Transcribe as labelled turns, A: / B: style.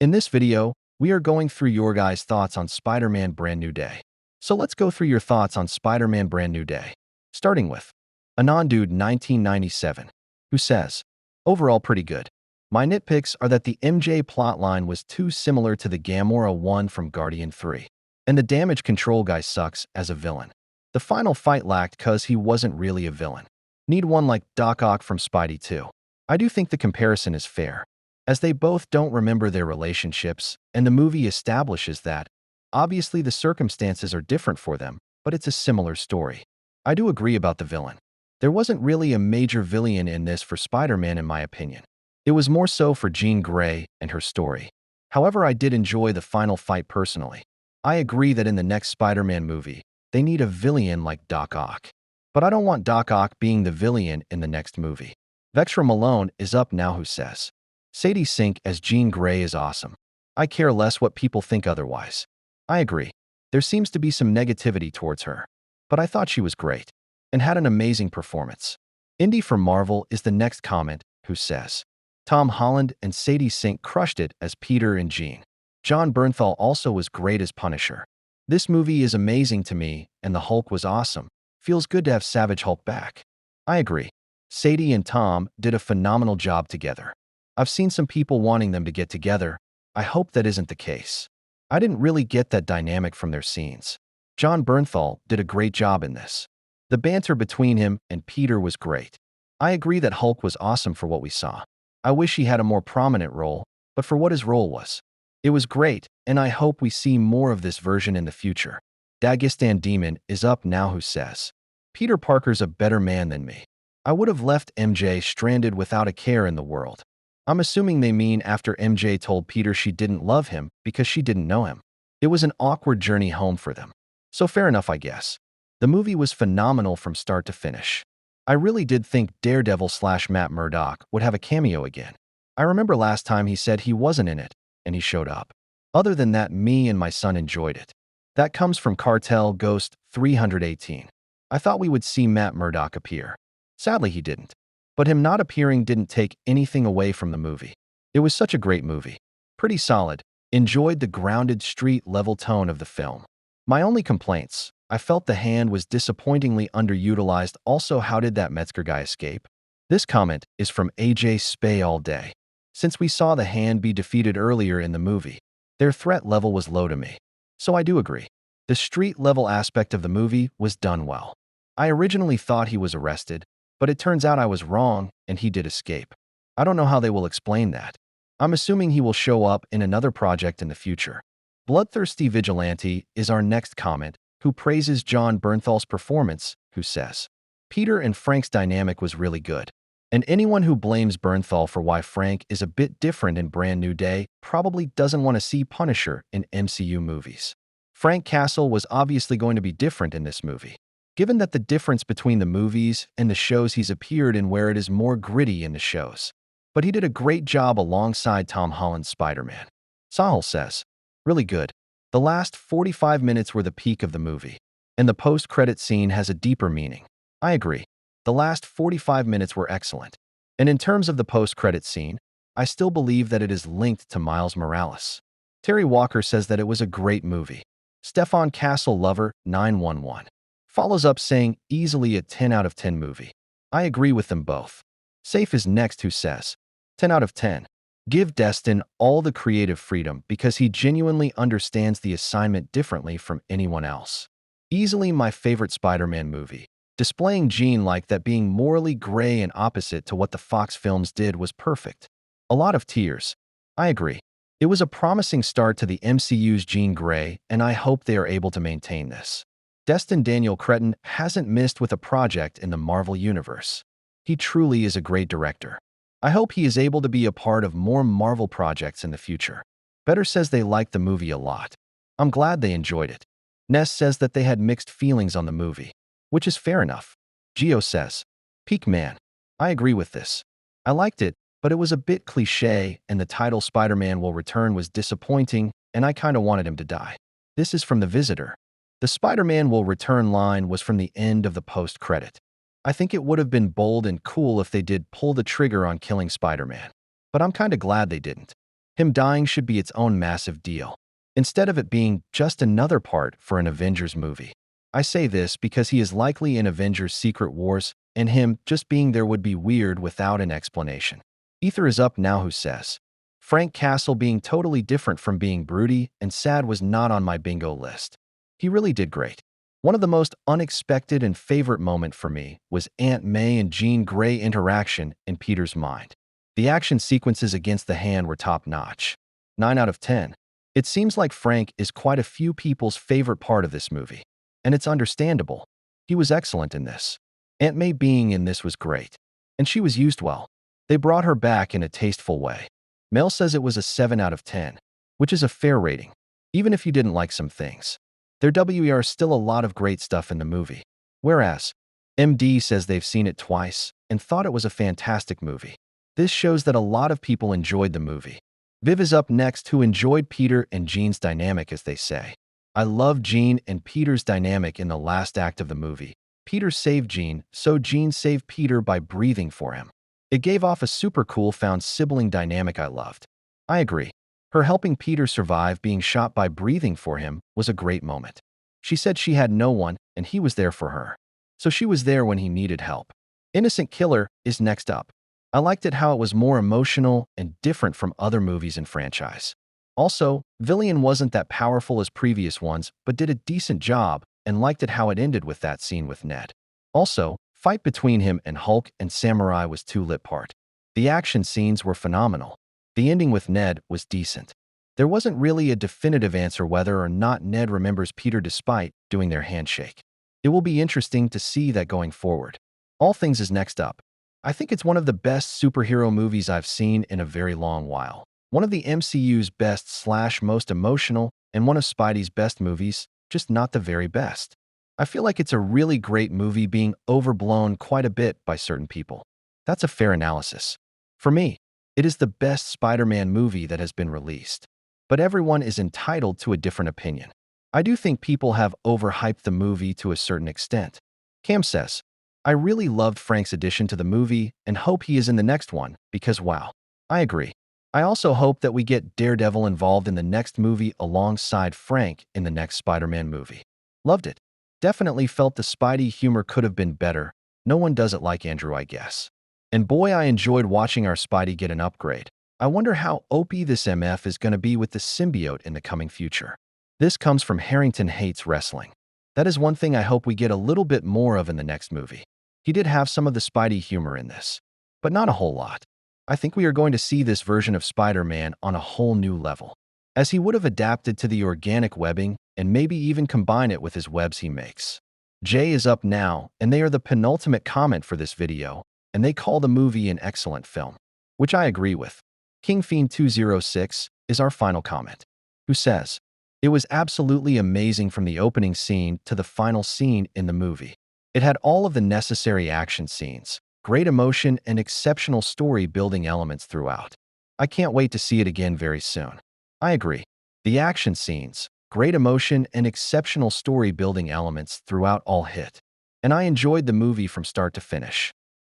A: In this video, we are going through your guys' thoughts on Spider-Man Brand New Day. So let's go through your thoughts on Spider-Man Brand New Day. Starting with AnonDude 1997, who says, overall pretty good. My nitpicks are that the MJ plotline was too similar to the Gamora one from Guardian 3. And the damage control guy sucks as a villain. The final fight lacked cause he wasn't really a villain. Need one like Doc Ock from Spidey 2. I do think the comparison is fair, as they both don't remember their relationships, and the movie establishes that. Obviously, the circumstances are different for them, but it's a similar story. I do agree about the villain. There wasn't really a major villain in this for Spider-Man in my opinion. It was more so for Jean Grey and her story. However, I did enjoy the final fight personally. I agree that in the next Spider-Man movie, they need a villain like Doc Ock. But I don't want Doc Ock being the villain in the next movie. Vextra Malone is up now who says, Sadie Sink as Jean Grey is awesome. I care less what people think otherwise. I agree. There seems to be some negativity towards her. But I thought she was great and had an amazing performance. Indy from Marvel is the next comment who says, Tom Holland and Sadie Sink crushed it as Peter and Jean. John Bernthal also was great as Punisher. This movie is amazing to me, and the Hulk was awesome. Feels good to have Savage Hulk back. I agree. Sadie and Tom did a phenomenal job together. I've seen some people wanting them to get together. I hope that isn't the case. I didn't really get that dynamic from their scenes. John Bernthal did a great job in this. The banter between him and Peter was great. I agree that Hulk was awesome for what we saw. I wish he had a more prominent role, but for what his role was, it was great, and I hope we see more of this version in the future. Dagestan Demon is up now who says, Peter Parker's a better man than me. I would have left MJ stranded without a care in the world. I'm assuming they mean after MJ told Peter she didn't love him because she didn't know him. It was an awkward journey home for them. So fair enough, I guess. The movie was phenomenal from start to finish. I really did think Daredevil/Matt Murdock would have a cameo again. I remember last time he said he wasn't in it, and he showed up. Other than that, me and my son enjoyed it. That comes from Cartel Ghost 318. I thought we would see Matt Murdock appear. Sadly, he didn't. But him not appearing didn't take anything away from the movie. It was such a great movie. Pretty solid. Enjoyed the grounded street-level tone of the film. My only complaints, I felt the hand was disappointingly underutilized. Also, how did that Metzger guy escape? This comment is from AJ Spay all day. Since we saw the hand be defeated earlier in the movie, their threat level was low to me. So I do agree. The street-level aspect of the movie was done well. I originally thought he was arrested, but it turns out I was wrong and he did escape. I don't know how they will explain that. I'm assuming he will show up in another project in the future. Bloodthirsty Vigilante is our next comment, who praises John Bernthal's performance, who says, Peter and Frank's dynamic was really good. And anyone who blames Bernthal for why Frank is a bit different in Brand New Day probably doesn't want to see Punisher in MCU movies. Frank Castle was obviously going to be different in this movie, given that the difference between the movies and the shows he's appeared in where it is more gritty in the shows. But he did a great job alongside Tom Holland's Spider-Man. Sahil says, really good. The last 45 minutes were the peak of the movie, and the post-credit scene has a deeper meaning. I agree. The last 45 minutes were excellent. And in terms of the post-credit scene, I still believe that it is linked to Miles Morales. Terry Walker says that it was a great movie. Stefan Castle Lover 911 follows up saying easily a 10 out of 10 movie. I agree with them both. Safe is next who says 10 out of 10. Give Destin all the creative freedom because he genuinely understands the assignment differently from anyone else. Easily my favorite Spider-Man movie. Displaying Jean like that being morally gray and opposite to what the Fox films did was perfect. A lot of tears. I agree. It was a promising start to the MCU's Jean Grey, and I hope they are able to maintain this. Destin Daniel Cretton hasn't missed with a project in the Marvel Universe. He truly is a great director. I hope he is able to be a part of more Marvel projects in the future. Better says they liked the movie a lot. I'm glad they enjoyed it. Ness says that they had mixed feelings on the movie, which is fair enough. Geo says, Peak Man. I agree with this. I liked it, but it was a bit cliché, and the title Spider-Man Will Return was disappointing, and I kinda wanted him to die. This is from The Visitor. The Spider-Man Will Return line was from the end of the post-credit. I think it would have been bold and cool if they did pull the trigger on killing Spider-Man. But I'm kinda glad they didn't. Him dying should be its own massive deal, instead of it being just another part for an Avengers movie. I say this because he is likely in Avengers Secret Wars, and him just being there would be weird without an explanation. Ether is up now who says, Frank Castle being totally different from being broody and sad was not on my bingo list. He really did great. One of the most unexpected and favorite moment for me was Aunt May and Jean Grey interaction in Peter's mind. The action sequences against the Hand were top-notch. 9 out of 10. It seems like Frank is quite a few people's favorite part of this movie. And it's understandable. He was excellent in this. Aunt May being in this was great. And she was used well. They brought her back in a tasteful way. Mel says it was a 7 out of 10, which is a fair rating, even if you didn't like some things. There are still a lot of great stuff in the movie. Whereas, MD says they've seen it twice and thought it was a fantastic movie. This shows that a lot of people enjoyed the movie. Viv is up next, who enjoyed Peter and Jean's dynamic, as they say. I love Jean and Peter's dynamic in the last act of the movie. Peter saved Jean, so Jean saved Peter by breathing for him. It gave off a super cool found sibling dynamic I loved. I agree. Her helping Peter survive being shot by breathing for him was a great moment. She said she had no one, and he was there for her. So she was there when he needed help. Innocent Killer is next up. I liked it how it was more emotional and different from other movies in franchise. Also, Villian wasn't that powerful as previous ones, but did a decent job, and liked it how it ended with that scene with Ned. Also, fight between him and Hulk and Samurai was too lit part. The action scenes were phenomenal. The ending with Ned was decent. There wasn't really a definitive answer whether or not Ned remembers Peter despite doing their handshake. It will be interesting to see that going forward. All Things is next up. I think it's one of the best superhero movies I've seen in a very long while. One of the MCU's best/most emotional, and one of Spidey's best movies, just not the very best. I feel like it's a really great movie being overblown quite a bit by certain people. That's a fair analysis. For me, it is the best Spider-Man movie that has been released. But everyone is entitled to a different opinion. I do think people have overhyped the movie to a certain extent. Cam says, I really loved Frank's addition to the movie and hope he is in the next one because wow. I agree. I also hope that we get Daredevil involved in the next movie alongside Frank in the next Spider-Man movie. Loved it. Definitely felt the Spidey humor could have been better. No one does it like Andrew, I guess. And boy, I enjoyed watching our Spidey get an upgrade. I wonder how OP this MF is going to be with the symbiote in the coming future. This comes from Harrington Hates Wrestling. That is one thing I hope we get a little bit more of in the next movie. He did have some of the Spidey humor in this, but not a whole lot. I think we are going to see this version of Spider-Man on a whole new level, as he would have adapted to the organic webbing and maybe even combine it with his webs he makes. Jay is up now, and they are the penultimate comment for this video, and they call the movie an excellent film, which I agree with. King Fiend 206 is our final comment, who says, it was absolutely amazing from the opening scene to the final scene in the movie. It had all of the necessary action scenes, great emotion, and exceptional story-building elements throughout. I can't wait to see it again very soon. I agree. The action scenes, great emotion, and exceptional story-building elements throughout all hit. And I enjoyed the movie from start to finish.